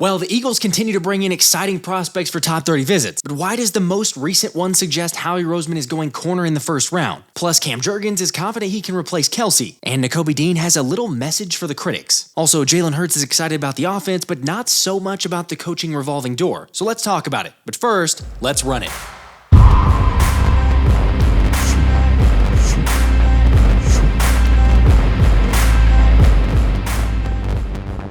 Well, the Eagles continue to bring in exciting prospects for top 30 visits, but why does the most recent one suggest Howie Roseman is going corner in the first round? Plus, Cam Jurgens is confident he can replace Kelsey, and Nakobe Dean has a little message for the critics. Also, Jalen Hurts is excited about the offense, but not so much about the coaching revolving door. So let's talk about it. But first, let's run it.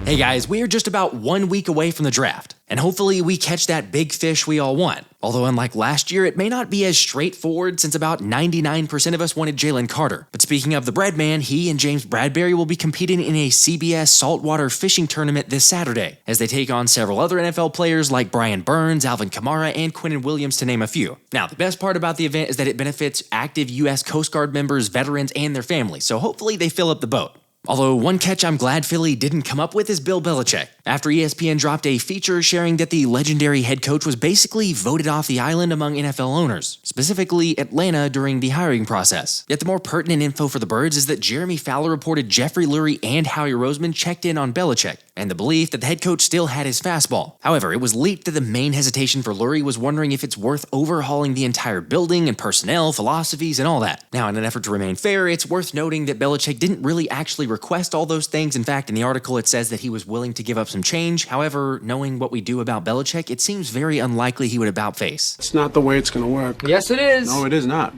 Hey guys, we are just about 1 week away from the draft, and hopefully we catch that big fish we all want. Although unlike last year, it may not be as straightforward since about 99% of us wanted Jalen Carter. But speaking of the bread man, he and James Bradberry will be competing in a CBS saltwater fishing tournament this Saturday, as they take on several other NFL players like Brian Burns, Alvin Kamara, and Quinnen Williams to name a few. Now, the best part about the event is that it benefits active U.S. Coast Guard members, veterans, and their families, so hopefully they fill up the boat. Although one catch I'm glad Philly didn't come up with is Bill Belichick, after ESPN dropped a feature sharing that the legendary head coach was basically voted off the island among NFL owners, specifically Atlanta during the hiring process. Yet the more pertinent info for the Birds is that Jeremy Fowler reported Jeffrey Lurie and Howie Roseman checked in on Belichick, and the belief that the head coach still had his fastball. However, it was leaked that the main hesitation for Lurie was wondering if it's worth overhauling the entire building and personnel, philosophies, and all that. Now, in an effort to remain fair, it's worth noting that Belichick didn't really actually request all those things. In fact, in the article it says that he was willing to give up some change. However, knowing what we do about Belichick, it seems very unlikely he would about face. It's not the way it's going to work. Yes, it is. No, it is not.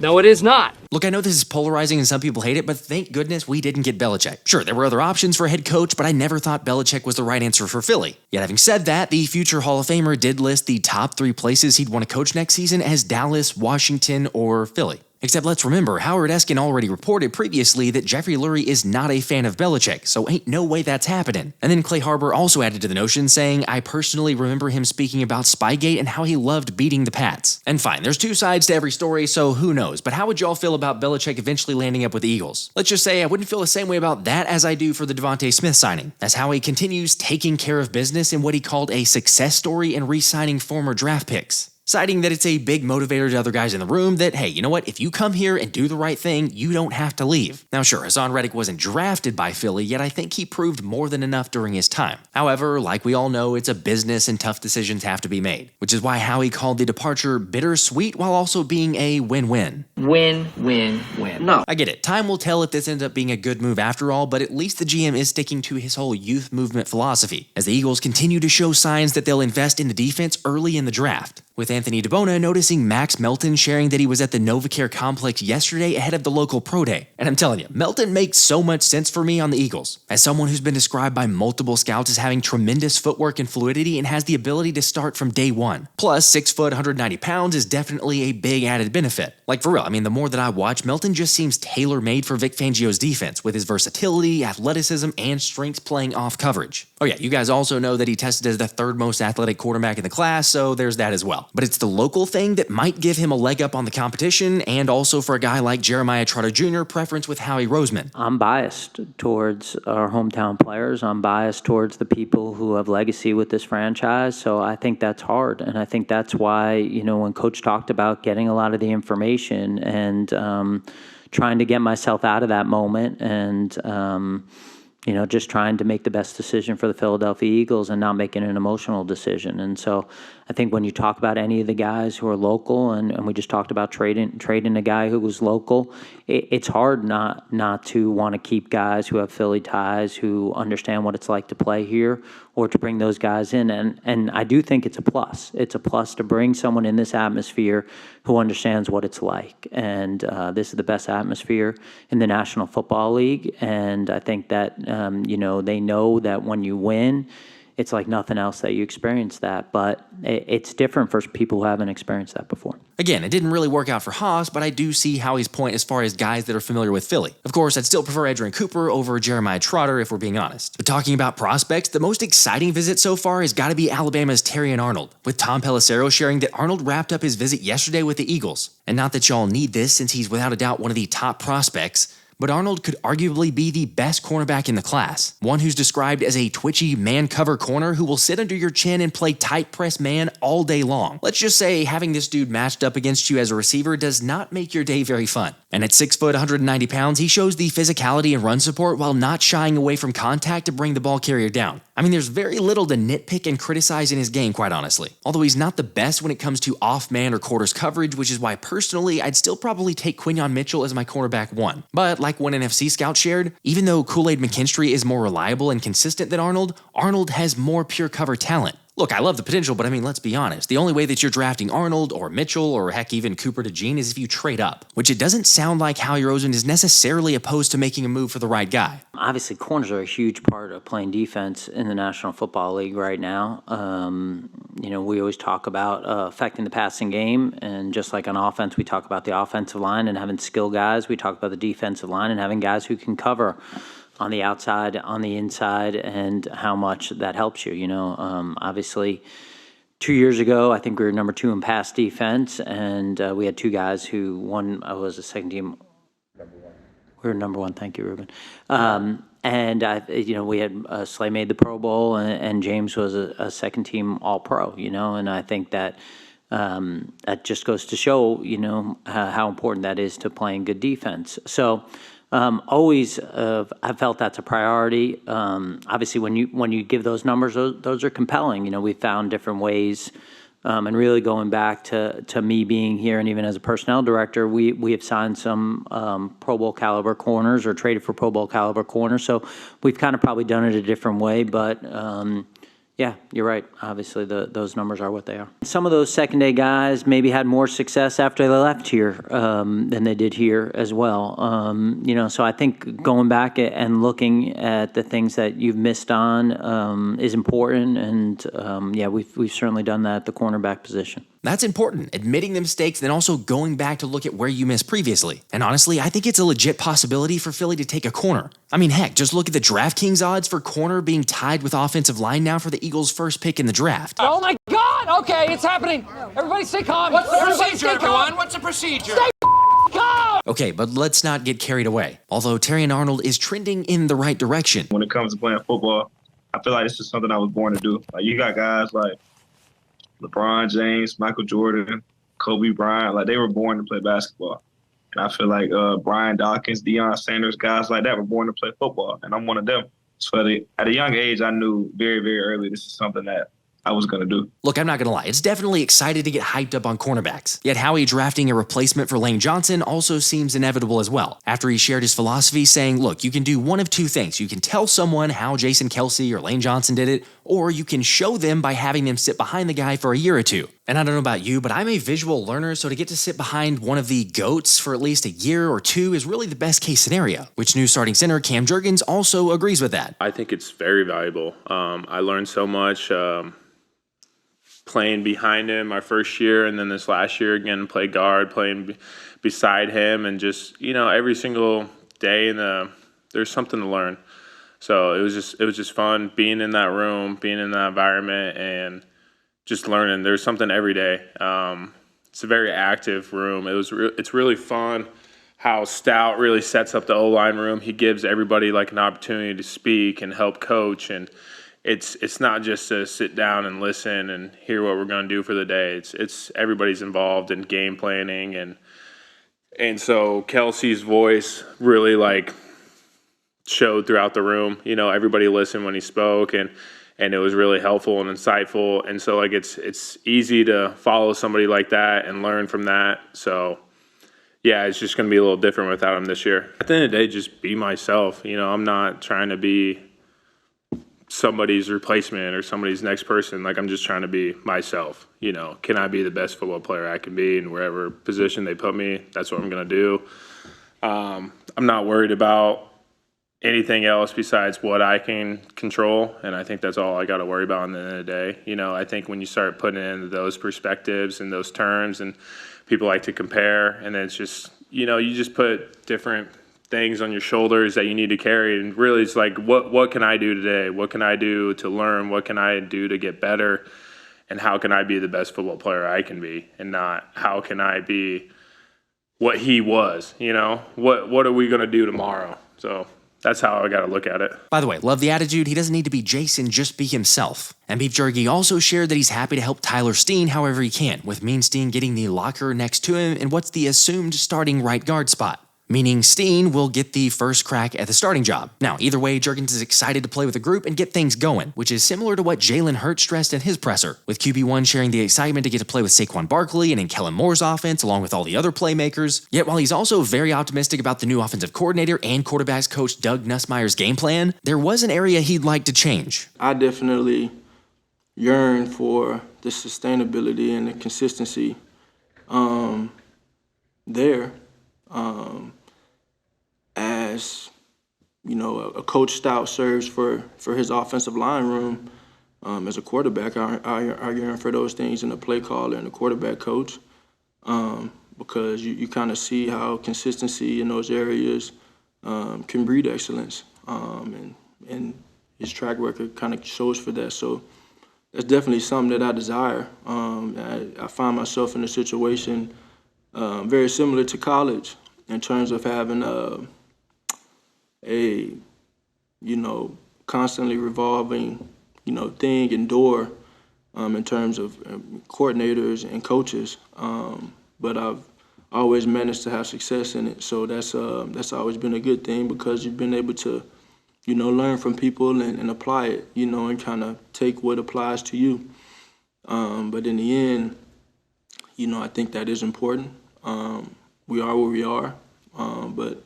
No, it is not. Look, I know this is polarizing and some people hate it, but thank goodness we didn't get Belichick. Sure, there were other options for a head coach, but I never thought Belichick was the right answer for Philly. Yet having said that, the future Hall of Famer did list the top 3 places he'd want to coach next season as Dallas, Washington, or Philly. Except let's remember, Howard Eskin already reported previously that Jeffrey Lurie is not a fan of Belichick, so ain't no way that's happening. And then Clay Harbor also added to the notion, saying, I personally remember him speaking about Spygate and how he loved beating the Pats. And fine, there's 2 sides to every story, so who knows, but how would y'all feel about Belichick eventually landing up with the Eagles? Let's just say I wouldn't feel the same way about that as I do for the DeVonta Smith signing, as Howie continues taking care of business in what he called a success story in re-signing former draft picks, citing that it's a big motivator to other guys in the room that, hey, you know what, if you come here and do the right thing, you don't have to leave. Now sure, Hassan Reddick wasn't drafted by Philly, yet I think he proved more than enough during his time. However, like we all know, it's a business and tough decisions have to be made, which is why Howie called the departure bittersweet while also being a win-win. Win, win, win. No. I get it, time will tell if this ends up being a good move after all, but at least the GM is sticking to his whole youth movement philosophy, as the Eagles continue to show signs that they'll invest in the defense early in the draft, with Anthony DeBona noticing Max Melton sharing that he was at the NovaCare complex yesterday ahead of the local pro day. And I'm telling you, Melton makes so much sense for me on the Eagles, as someone who's been described by multiple scouts as having tremendous footwork and fluidity and has the ability to start from day one. Plus, 6 foot, 190 pounds is definitely a big added benefit. Like for real, I mean, the more that I watch, Melton just seems tailor-made for Vic Fangio's defense, with his versatility, athleticism, and strengths playing off coverage. Oh yeah, you guys also know that he tested as the 3rd most athletic quarterback in the class, so there's that as well. But it's the local thing that might give him a leg up on the competition, and also for a guy like Jeremiah Trotter Jr., preference with Howie Roseman. I'm biased towards our hometown players. I'm biased towards the people who have legacy with this franchise, so I think that's hard. And I think that's why, you know, when Coach talked about getting a lot of the information and trying to get myself out of that moment and you know, just trying to make the best decision for the Philadelphia Eagles and not making an emotional decision. And so I think when you talk about any of the guys who are local, and we just talked about trading a guy who was local, it's hard not to want to keep guys who have Philly ties, who understand what it's like to play here, or to bring those guys in. And I do think it's a plus. It's a plus to bring someone in this atmosphere who understands what it's like. And this is the best atmosphere in the National Football League. And I think that, you know, they know that when you win, it's like nothing else that you experience that. But it's different for people who haven't experienced that before. Again, it didn't really work out for Haas, but I do see Howie's point as far as guys that are familiar with Philly. Of course, I'd still prefer Adrian Cooper over Jeremiah Trotter if we're being honest. But talking about prospects, the most exciting visit so far has got to be Alabama's Terrion Arnold, with Tom Pelissero sharing that Arnold wrapped up his visit yesterday with the Eagles. And not that y'all need this since he's without a doubt one of the top prospects, but Arnold could arguably be the best cornerback in the class, one who's described as a twitchy man-cover corner who will sit under your chin and play tight press man all day long. Let's just say having this dude matched up against you as a receiver does not make your day very fun. And at 6 foot, 190 pounds, he shows the physicality and run support while not shying away from contact to bring the ball carrier down. I mean, there's very little to nitpick and criticize in his game, quite honestly. Although he's not the best when it comes to off-man or quarters coverage, which is why personally, I'd still probably take Quinyon Mitchell as my cornerback 1. But like one NFC scout shared, even though Kool-Aid McKinstry is more reliable and consistent than Arnold, Arnold has more pure cover talent. Look, I love the potential, but I mean, let's be honest. The only way that you're drafting Arnold or Mitchell or heck even Cooper DeJean is if you trade up, which it doesn't sound like Howie Roseman is necessarily opposed to making a move for the right guy. Obviously, corners are a huge part of playing defense in the National Football League right now. We always talk about affecting the passing game, and just like on offense, we talk about the offensive line and having skill guys. We talk about the defensive line and having guys who can cover on the outside, on the inside, and how much that helps you. Obviously, 2 years ago, I think we were number 2 in pass defense, and we had 2 guys who, one was a second team. We were number 1. Thank you, Ruben. We had Slay made the Pro Bowl, and James was a second team All Pro. And I think that that just goes to show, how important that is to playing good defense. So. Always, I've felt that's a priority. Obviously, when you give those numbers, those are compelling. We found different ways, and really going back to me being here, and even as a personnel director, we have signed some Pro Bowl caliber corners or traded for Pro Bowl caliber corners. So we've kind of probably done it a different way, but. Yeah, you're right. Obviously, those numbers are what they are. Some of those second-day guys maybe had more success after they left here than they did here as well. So I think going back and looking at the things that you've missed on is important. And, we've certainly done that at the cornerback position. That's important, admitting the mistakes, then also going back to look at where you missed previously. And honestly, I think it's a legit possibility for Philly to take a corner. I mean, heck, just look at the DraftKings odds for corner being tied with offensive line now for the Eagles' first pick in the draft. Oh my God! Okay, it's happening. Everybody stay calm. What's the procedure, everyone? What's the procedure? Stay calm! Okay, but let's not get carried away. Although Terrion Arnold is trending in the right direction. When it comes to playing football, I feel like this is something I was born to do. Like, you got guys like LeBron James, Michael Jordan, Kobe Bryant, like they were born to play basketball. And I feel like Brian Dawkins, Deion Sanders, guys like that were born to play football, and I'm one of them. So at a young age, I knew very, very early this is something that I was going to do. Look, I'm not going to lie. It's definitely excited to get hyped up on cornerbacks. Yet Howie drafting a replacement for Lane Johnson also seems inevitable as well. After he shared his philosophy saying, look, you can do one of 2 things. You can tell someone how Jason Kelce or Lane Johnson did it, or you can show them by having them sit behind the guy for a year or 2. And I don't know about you, but I'm a visual learner, so to get to sit behind one of the GOATs for at least a year or 2 is really the best case scenario, which new starting center Cam Jurgens also agrees with that. I think it's very valuable. I learned so much playing behind him my first year, and then this last year again, play guard, playing beside him, and just, every single day there's something to learn. So it was just fun being in that room, being in that environment, and just learning. There's something every day. It's a very active room. It's really fun how Stout really sets up the O-line room. He gives everybody like an opportunity to speak and help coach, and it's not just to sit down and listen and hear what we're going to do for the day. It's everybody's involved in game planning, and so Kelce's voice really like showed throughout the room. Everybody listened when he spoke, and it was really helpful and insightful. And so like it's easy to follow somebody like that and learn from that. So yeah, it's just going to be a little different without him this year. At the end of the day, just be myself. I'm not trying to be somebody's replacement or somebody's next person. Like, I'm just trying to be myself. Can I be the best football player I can be in wherever position they put me? That's what I'm going to do. I'm not worried about anything else besides what I can control, and I think that's all I got to worry about in the end of the day. I think when you start putting in those perspectives and those terms, and people like to compare, and then it's just, you just put different things on your shoulders that you need to carry, and really it's like, what can I do today? What can I do to learn? What can I do to get better? And how can I be the best football player I can be? And not how can I be what he was, you know? What are we going to do tomorrow? So that's how I got to look at it. By the way, love the attitude. He doesn't need to be Jason, just be himself. And Beef Jerky also shared that he's happy to help Tyler Steen however he can, with Mean Steen getting the locker next to him in what's the assumed starting right guard spot, meaning Steen will get the first crack at the starting job. Now, either way, Jerkins is excited to play with the group and get things going, which is similar to what Jalen Hurts stressed in his presser, with QB1 sharing the excitement to get to play with Saquon Barkley and in Kellen Moore's offense along with all the other playmakers. Yet while he's also very optimistic about the new offensive coordinator and quarterbacks coach Doug Nussmeier's game plan, there was an area he'd like to change. I definitely yearn for the sustainability and the consistency there. As you know, a coach Stout serves for his offensive line room. As a quarterback, I yearn for those things in the play caller and the quarterback coach, because you kind of see how consistency in those areas can breed excellence, and his track record kind of shows for that. So that's definitely something that I desire. I find myself in a situation very similar to college in terms of having a constantly revolving, thing and door in terms of coordinators and coaches. But I've always managed to have success in it. So that's always been a good thing, because you've been able to, learn from people and apply it, and kind of take what applies to you. But in the end, I think that is important. We are where we are, but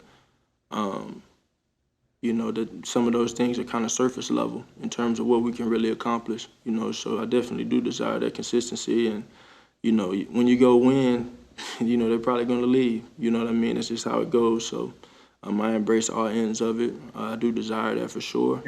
that some of those things are kind of surface level in terms of what we can really accomplish, so I definitely do desire that consistency. And, when you go win, they're probably going to leave, you know what I mean? That's just how it goes. So I embrace all ends of it. I do desire that for sure.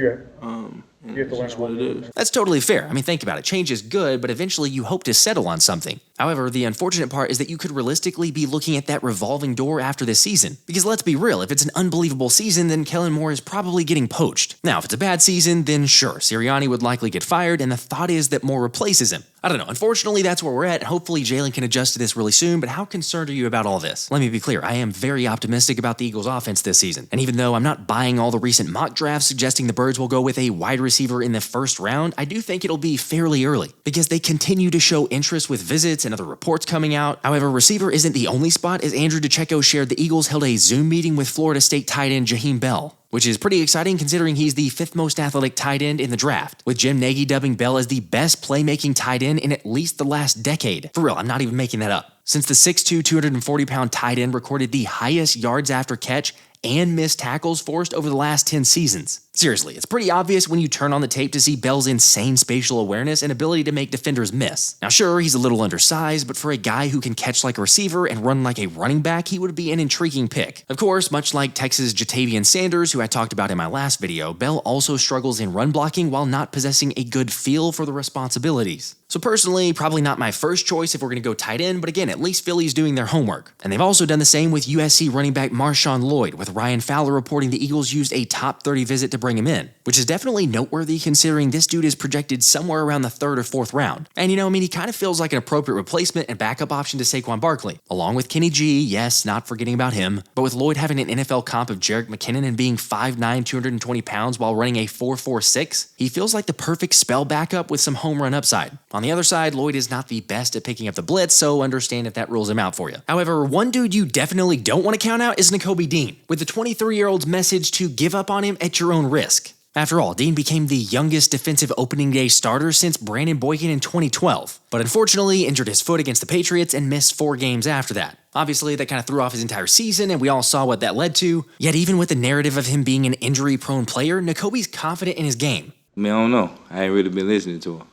And that's just what it is. That's totally fair. I mean, think about it. Change is good, but eventually you hope to settle on something. However, the unfortunate part is that you could realistically be looking at that revolving door after this season. Because let's be real, if it's an unbelievable season, then Kellen Moore is probably getting poached. Now, if it's a bad season, then sure, Sirianni would likely get fired, and the thought is that Moore replaces him. I don't know. Unfortunately, that's where we're at. Hopefully, Jalen can adjust to this really soon, but how concerned are you about all this? Let me be clear. I am very optimistic about the Eagles' offense this season. And even though I'm not buying all the recent mock drafts suggesting the Birds will go with a wide receiver in the first round, I do think it'll be fairly early, because they continue to show interest with visits and other reports coming out. However, receiver isn't the only spot, as Andrew DeCecco shared the Eagles held a Zoom meeting with Florida State tight end Jaheim Bell, which is pretty exciting considering he's the 5th most athletic tight end in the draft, with Jim Nagy dubbing Bell as the best playmaking tight end in at least the last decade. For real, I'm not even making that up. Since the 6'2", 240-pound tight end recorded the highest yards after catch and missed tackles forced over the last 10 seasons. Seriously, it's pretty obvious when you turn on the tape to see Bell's insane spatial awareness and ability to make defenders miss. Now sure, he's a little undersized, but for a guy who can catch like a receiver and run like a running back, he would be an intriguing pick. Of course, much like Texas' Jatavian Sanders, who I talked about in my last video, Bell also struggles in run blocking while not possessing a good feel for the responsibilities. So personally, probably not my first choice if we're going to go tight end, but again, at least Philly's doing their homework. And they've also done the same with USC running back Marshawn Lloyd, with Ryan Fowler reporting the Eagles used a top 30 visit to bring him in, which is definitely noteworthy considering this dude is projected somewhere around the 3rd or 4th round. And he kind of feels like an appropriate replacement and backup option to Saquon Barkley, along with Kenny G, yes, not forgetting about him, but with Lloyd having an NFL comp of Jerick McKinnon and being 5'9", 220 pounds while running a 4.46, he feels like the perfect spell backup with some home run upside. On the other side, Lloyd is not the best at picking up the blitz, so understand if that rules him out for you. However, one dude you definitely don't want to count out is Nakobe Dean, with the 23-year-old's message to give up on him at your own risk. After all, Dean became the youngest defensive opening day starter since Brandon Boykin in 2012, but unfortunately injured his foot against the Patriots and missed 4 games after that. Obviously, that kind of threw off his entire season, and we all saw what that led to. Yet even with the narrative of him being an injury-prone player, Nakobe's confident in his game. I mean, I don't know. I ain't really been listening to him.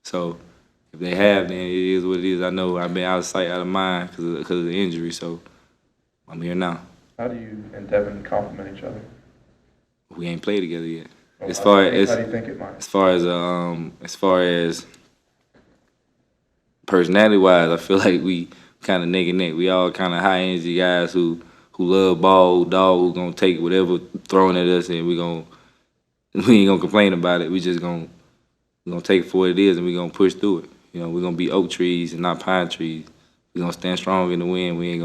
So if they have, then it is what it is. I know I've been out of sight, out of mind because of the injury, so I'm here now. How do you and Devin complement each other? We ain't played together yet. How do you think it might? As far as personality-wise, I feel like we kind of neck and neck. We all kind of high-energy guys who love ball, who gonna take whatever thrown at us, and we ain't gonna complain about it. We gonna take it for what it is, and we gonna push through it. We're gonna be oak trees and not pine trees. We gonna stand strong in the wind. We ain't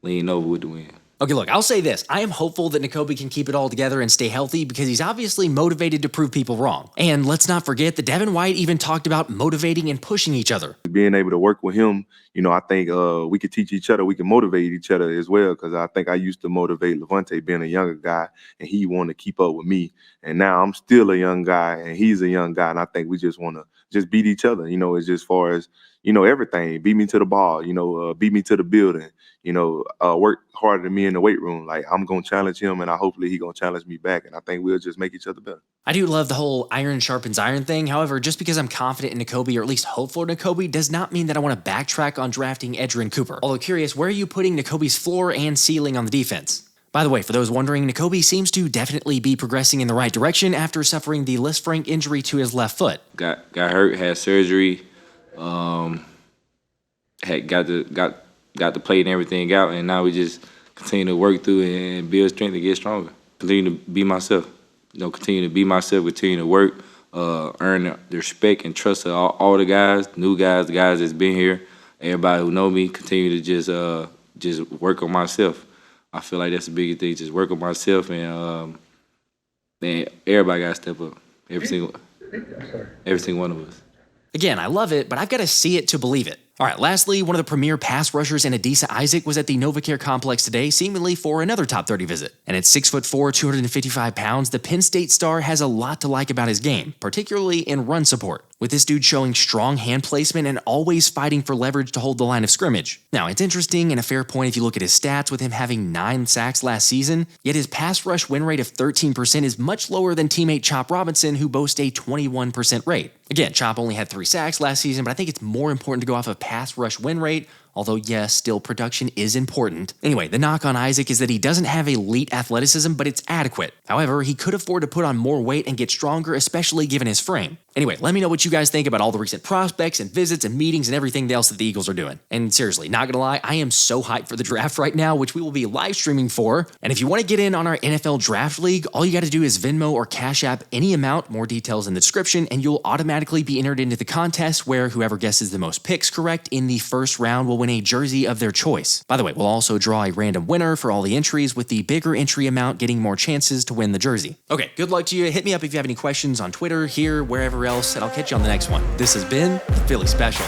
lean over with the win. Okay, look, I'll say this. I am hopeful that Nakobe can keep it all together and stay healthy because he's obviously motivated to prove people wrong. And let's not forget that Devin White even talked about motivating and pushing each other. Being able to work with him, I think we could teach each other. We can motivate each other as well, because I think I used to motivate Levante being a younger guy, and he wanted to keep up with me. And now I'm still a young guy, and he's a young guy, and I think we just want to just beat each other. It's just far as, everything. Beat me to the ball, beat me to the building, work harder than me in the weight room. Like, I'm going to challenge him, and hopefully he going to challenge me back. And I think we'll just make each other better. I do love the whole iron sharpens iron thing. However, just because I'm confident in Nakobe, or at least hopeful in Nakobe, does not mean that I want to backtrack on drafting Edgerrin Cooper. Although curious, where are you putting Nakobe's floor and ceiling on the defense? By the way, for those wondering, Nakobe seems to definitely be progressing in the right direction after suffering the Lisfranc injury to his left foot. Got hurt, had surgery, had got the plate and everything out, and now we just continue to work through and build strength and get stronger. Continue to be myself. Continue to be myself, continue to work, earn the respect and trust of all the guys, new guys, the guys that's been here, everybody who know me. Continue to just work on myself. I feel like that's the biggest thing, just work on myself, and everybody got to step up. Every single one of us. Again, I love it, but I've got to see it to believe it. All right, lastly, one of the premier pass rushers in Adisa Isaac was at the NovaCare complex today, seemingly for another top 30 visit. And at 6'4", 255 pounds, the Penn State star has a lot to like about his game, particularly in run support, with this dude showing strong hand placement and always fighting for leverage to hold the line of scrimmage. Now, it's interesting and a fair point if you look at his stats, with him having 9 sacks last season, yet his pass rush win rate of 13% is much lower than teammate Chop Robinson, who boasts a 21% rate. Again, Chop only had 3 sacks last season, but I think it's more important to go off of pass rush win rate, although yes, still production is important. Anyway, the knock on Isaac is that he doesn't have elite athleticism, but it's adequate. However, he could afford to put on more weight and get stronger, especially given his frame. Anyway, let me know what you guys think about all the recent prospects and visits and meetings and everything else that the Eagles are doing. And seriously, not gonna lie, I am so hyped for the draft right now, which we will be live streaming for. And if you want to get in on our NFL Draft League, all you got to do is Venmo or Cash App any amount, more details in the description, and you'll automatically be entered into the contest where whoever guesses the most picks correct in the first round will win a jersey of their choice. By the way, we'll also draw a random winner for all the entries, with the bigger entry amount getting more chances to win the jersey. Okay, good luck to you. Hit me up if you have any questions on Twitter, here, wherever else, and I'll catch you on the next one. This has been the Philly Special.